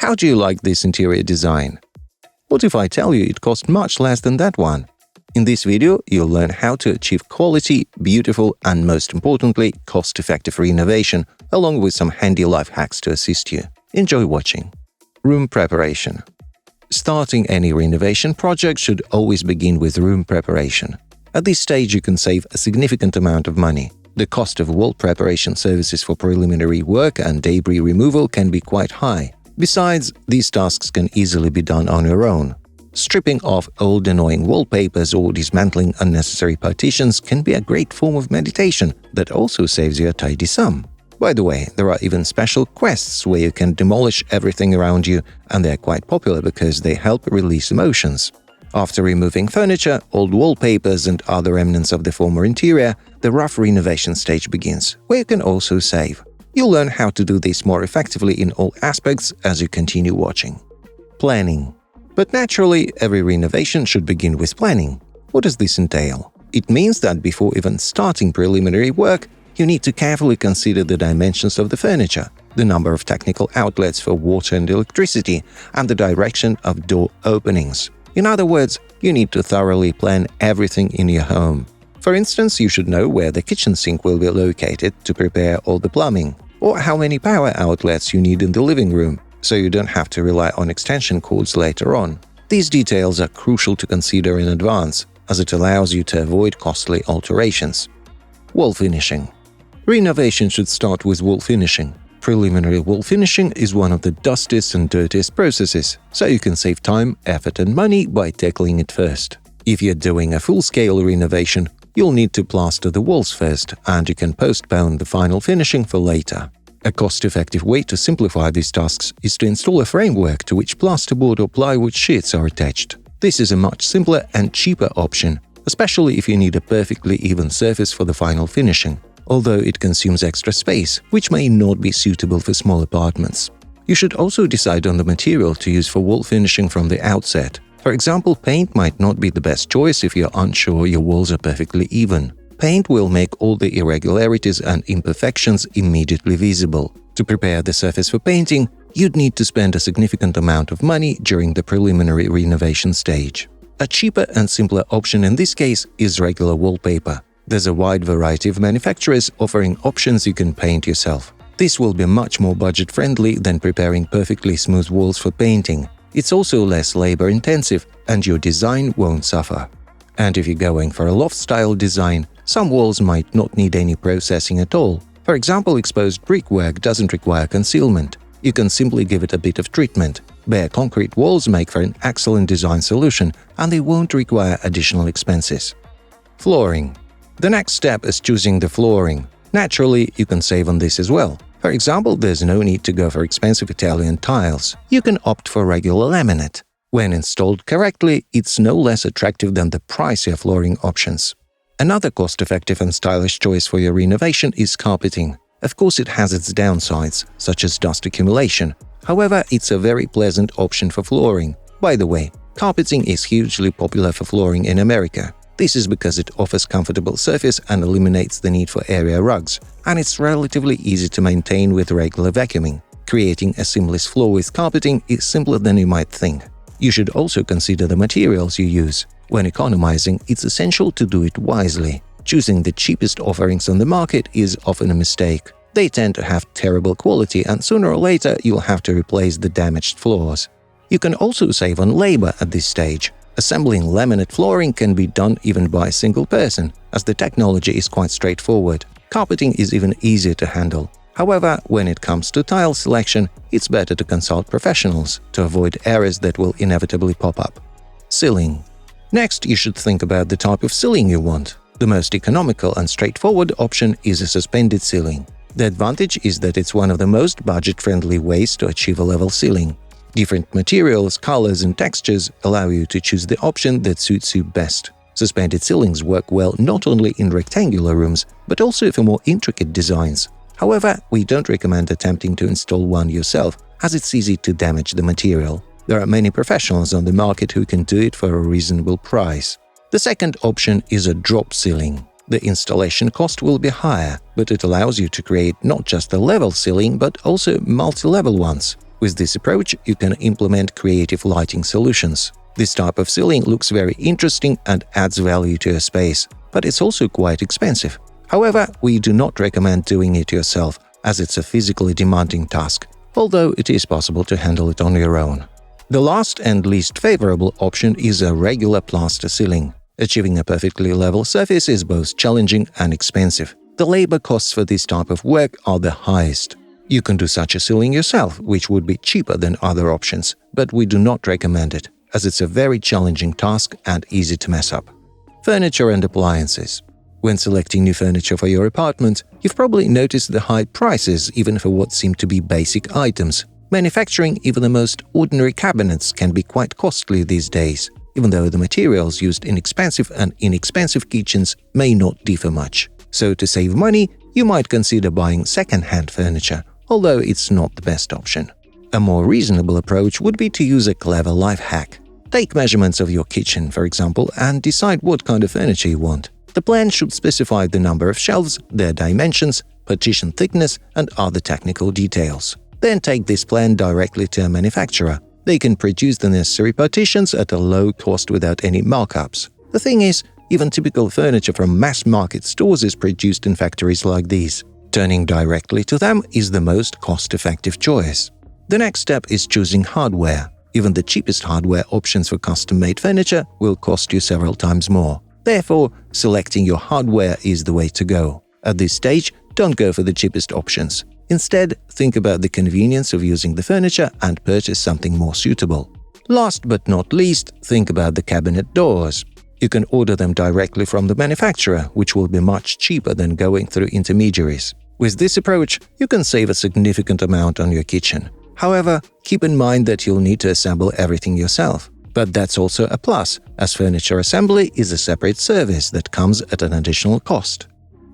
How do you like this interior design? What if I tell you it cost much less than that one? In this video, you'll learn how to achieve quality, beautiful, and most importantly, cost-effective renovation, along with some handy life hacks to assist you. Enjoy watching. Room preparation. Starting any renovation project should always begin with room preparation. At this stage, you can save a significant amount of money. The cost of wall preparation services for preliminary work and debris removal can be quite high. Besides, these tasks can easily be done on your own. Stripping off old annoying wallpapers or dismantling unnecessary partitions can be a great form of meditation that also saves you a tidy sum. By the way, there are even special quests where you can demolish everything around you, and they are quite popular because they help release emotions. After removing furniture, old wallpapers and other remnants of the former interior, the rough renovation stage begins, where you can also save. You'll learn how to do this more effectively in all aspects as you continue watching. Planning. But naturally, every renovation should begin with planning. What does this entail? It means that before even starting preliminary work, you need to carefully consider the dimensions of the furniture, the number of technical outlets for water and electricity, and the direction of door openings. In other words, you need to thoroughly plan everything in your home. For instance, you should know where the kitchen sink will be located to prepare all the plumbing, or how many power outlets you need in the living room, so you don't have to rely on extension cords later on. These details are crucial to consider in advance, as it allows you to avoid costly alterations. Wall finishing. Renovation should start with wall finishing. Preliminary wall finishing is one of the dustiest and dirtiest processes, so you can save time, effort and money by tackling it first. If you're doing a full-scale renovation, you'll need to plaster the walls first, and you can postpone the final finishing for later. A cost-effective way to simplify these tasks is to install a framework to which plasterboard or plywood sheets are attached. This is a much simpler and cheaper option, especially if you need a perfectly even surface for the final finishing, although it consumes extra space, which may not be suitable for small apartments. You should also decide on the material to use for wall finishing from the outset. For example, paint might not be the best choice if you're unsure your walls are perfectly even. Paint will make all the irregularities and imperfections immediately visible. To prepare the surface for painting, you'd need to spend a significant amount of money during the preliminary renovation stage. A cheaper and simpler option in this case is regular wallpaper. There's a wide variety of manufacturers offering options you can paint yourself. This will be much more budget-friendly than preparing perfectly smooth walls for painting. It's also less labor-intensive, and your design won't suffer. And if you're going for a loft-style design, some walls might not need any processing at all. For example, exposed brickwork doesn't require concealment. You can simply give it a bit of treatment. Bare concrete walls make for an excellent design solution, and they won't require additional expenses. Flooring. The next step is choosing the flooring. Naturally, you can save on this as well. For example, there's no need to go for expensive Italian tiles. You can opt for regular laminate. When installed correctly, it's no less attractive than the pricier flooring options. Another cost-effective and stylish choice for your renovation is carpeting. Of course, it has its downsides, such as dust accumulation. However, it's a very pleasant option for flooring. By the way, carpeting is hugely popular for flooring in America. This is because it offers comfortable surface and eliminates the need for area rugs, and it's relatively easy to maintain with regular vacuuming. Creating a seamless floor with carpeting is simpler than you might think. You should also consider the materials you use. When economizing, it's essential to do it wisely. Choosing the cheapest offerings on the market is often a mistake. They tend to have terrible quality, and sooner or later you'll have to replace the damaged floors. You can also save on labor at this stage. Assembling laminate flooring can be done even by a single person, as the technology is quite straightforward. Carpeting is even easier to handle. However, when it comes to tile selection, it's better to consult professionals to avoid errors that will inevitably pop up. Ceiling. Next, you should think about the type of ceiling you want. The most economical and straightforward option is a suspended ceiling. The advantage is that it's one of the most budget-friendly ways to achieve a level ceiling. Different materials, colors, and textures allow you to choose the option that suits you best. Suspended ceilings work well not only in rectangular rooms, but also for more intricate designs. However, we don't recommend attempting to install one yourself, as it's easy to damage the material. There are many professionals on the market who can do it for a reasonable price. The second option is a drop ceiling. The installation cost will be higher, but it allows you to create not just a level ceiling, but also multi-level ones. With this approach, you can implement creative lighting solutions. This type of ceiling looks very interesting and adds value to your space, but it's also quite expensive. However, we do not recommend doing it yourself, as it's a physically demanding task, although it is possible to handle it on your own. The last and least favorable option is a regular plaster ceiling. Achieving a perfectly level surface is both challenging and expensive. The labor costs for this type of work are the highest. You can do such a ceiling yourself, which would be cheaper than other options, but we do not recommend it, as it's a very challenging task and easy to mess up. Furniture and appliances. When selecting new furniture for your apartment, you've probably noticed the high prices even for what seem to be basic items. Manufacturing even the most ordinary cabinets can be quite costly these days, even though the materials used in expensive and inexpensive kitchens may not differ much. So to save money, you might consider buying second-hand furniture, although it's not the best option. A more reasonable approach would be to use a clever life hack. Take measurements of your kitchen, for example, and decide what kind of furniture you want. The plan should specify the number of shelves, their dimensions, partition thickness, and other technical details. Then take this plan directly to a manufacturer. They can produce the necessary partitions at a low cost without any markups. The thing is, even typical furniture from mass-market stores is produced in factories like these. Turning directly to them is the most cost-effective choice. The next step is choosing hardware. Even the cheapest hardware options for custom-made furniture will cost you several times more. Therefore, selecting your hardware is the way to go. At this stage, don't go for the cheapest options. Instead, think about the convenience of using the furniture and purchase something more suitable. Last but not least, think about the cabinet doors. You can order them directly from the manufacturer, which will be much cheaper than going through intermediaries. With this approach, you can save a significant amount on your kitchen. However, keep in mind that you'll need to assemble everything yourself. But that's also a plus, as furniture assembly is a separate service that comes at an additional cost.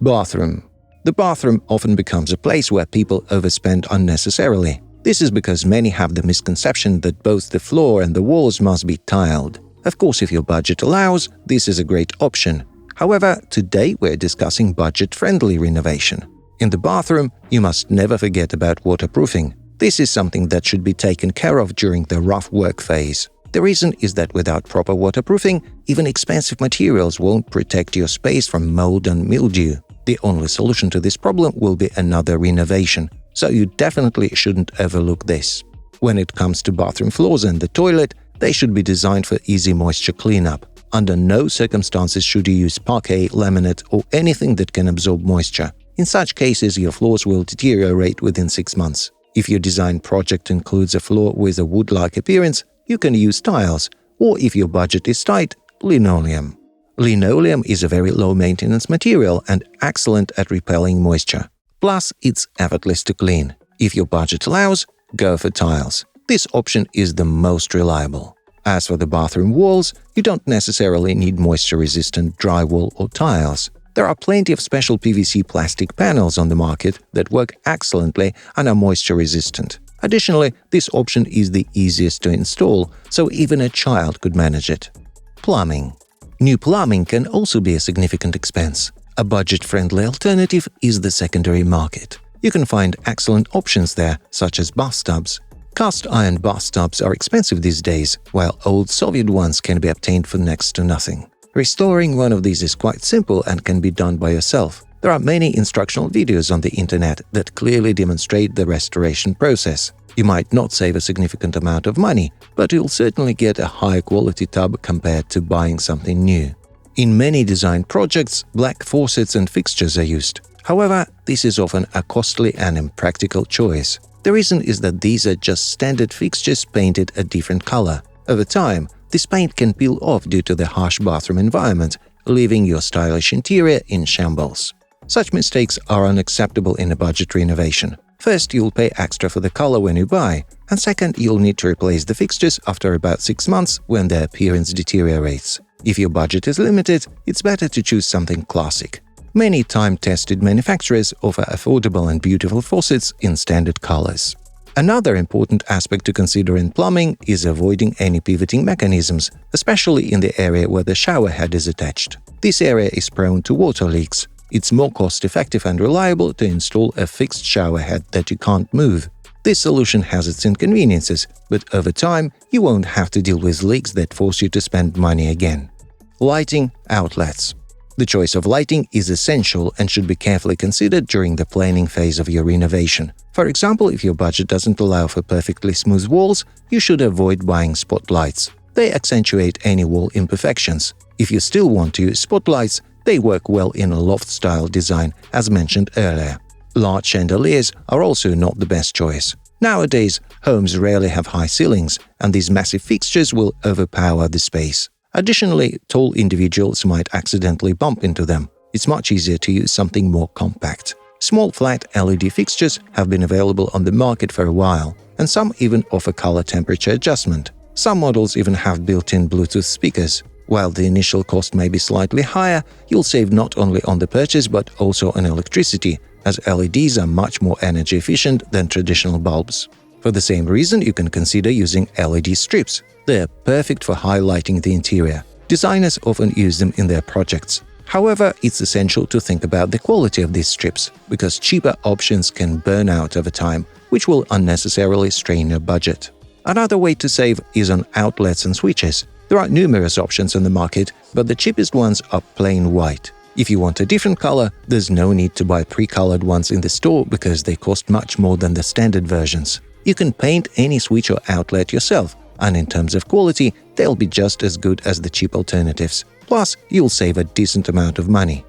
Bathroom. The bathroom often becomes a place where people overspend unnecessarily. This is because many have the misconception that both the floor and the walls must be tiled. Of course, if your budget allows, this is a great option. However, today we're discussing budget-friendly renovation. In the bathroom, you must never forget about waterproofing. This is something that should be taken care of during the rough work phase. The reason is that without proper waterproofing, even expensive materials won't protect your space from mold and mildew. The only solution to this problem will be another renovation, so you definitely shouldn't overlook this. When it comes to bathroom floors and the toilet, they should be designed for easy moisture cleanup. Under no circumstances should you use parquet, laminate, or anything that can absorb moisture. In such cases, your floors will deteriorate within 6 months. If your design project includes a floor with a wood-like appearance, you can use tiles, or if your budget is tight, linoleum. Linoleum is a very low-maintenance material and excellent at repelling moisture. Plus, it's effortless to clean. If your budget allows, go for tiles. This option is the most reliable. As for the bathroom walls, you don't necessarily need moisture-resistant drywall or tiles. There are plenty of special PVC plastic panels on the market that work excellently and are moisture-resistant. Additionally, this option is the easiest to install, so even a child could manage it. Plumbing. New plumbing can also be a significant expense. A budget-friendly alternative is the secondary market. You can find excellent options there, such as bathtubs. Cast-iron bathtubs are expensive these days, while old Soviet ones can be obtained for next to nothing. Restoring one of these is quite simple and can be done by yourself. There are many instructional videos on the internet that clearly demonstrate the restoration process. You might not save a significant amount of money, but you'll certainly get a higher quality tub compared to buying something new. In many design projects, black faucets and fixtures are used. However, this is often a costly and impractical choice. The reason is that these are just standard fixtures painted a different color. Over time, this paint can peel off due to the harsh bathroom environment, leaving your stylish interior in shambles. Such mistakes are unacceptable in a budget renovation. First, you'll pay extra for the color when you buy, and second, you'll need to replace the fixtures after about 6 months when their appearance deteriorates. If your budget is limited, it's better to choose something classic. Many time-tested manufacturers offer affordable and beautiful faucets in standard colors. Another important aspect to consider in plumbing is avoiding any pivoting mechanisms, especially in the area where the shower head is attached. This area is prone to water leaks. It's more cost-effective and reliable to install a fixed shower head that you can't move. This solution has its inconveniences, but over time you won't have to deal with leaks that force you to spend money again. Lighting outlets. The choice of lighting is essential and should be carefully considered during the planning phase of your renovation. For example, if your budget doesn't allow for perfectly smooth walls, you should avoid buying spotlights. They accentuate any wall imperfections. If you still want to use spotlights, they work well in a loft-style design, as mentioned earlier. Large chandeliers are also not the best choice. Nowadays, homes rarely have high ceilings, and these massive fixtures will overpower the space. Additionally, tall individuals might accidentally bump into them. It's much easier to use something more compact. Small flat LED fixtures have been available on the market for a while, and some even offer color temperature adjustment. Some models even have built-in Bluetooth speakers. While the initial cost may be slightly higher, you'll save not only on the purchase but also on electricity, as LEDs are much more energy efficient than traditional bulbs. For the same reason, you can consider using LED strips. They're perfect for highlighting the interior. Designers often use them in their projects. However, it's essential to think about the quality of these strips, because cheaper options can burn out over time, which will unnecessarily strain your budget. Another way to save is on outlets and switches. There are numerous options on the market, but the cheapest ones are plain white. If you want a different color, there's no need to buy pre-colored ones in the store because they cost much more than the standard versions. You can paint any switch or outlet yourself, and in terms of quality, they'll be just as good as the cheap alternatives. Plus, you'll save a decent amount of money.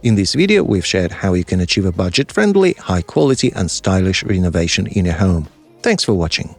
In this video, we've shared how you can achieve a budget-friendly, high-quality and stylish renovation in your home. Thanks for watching.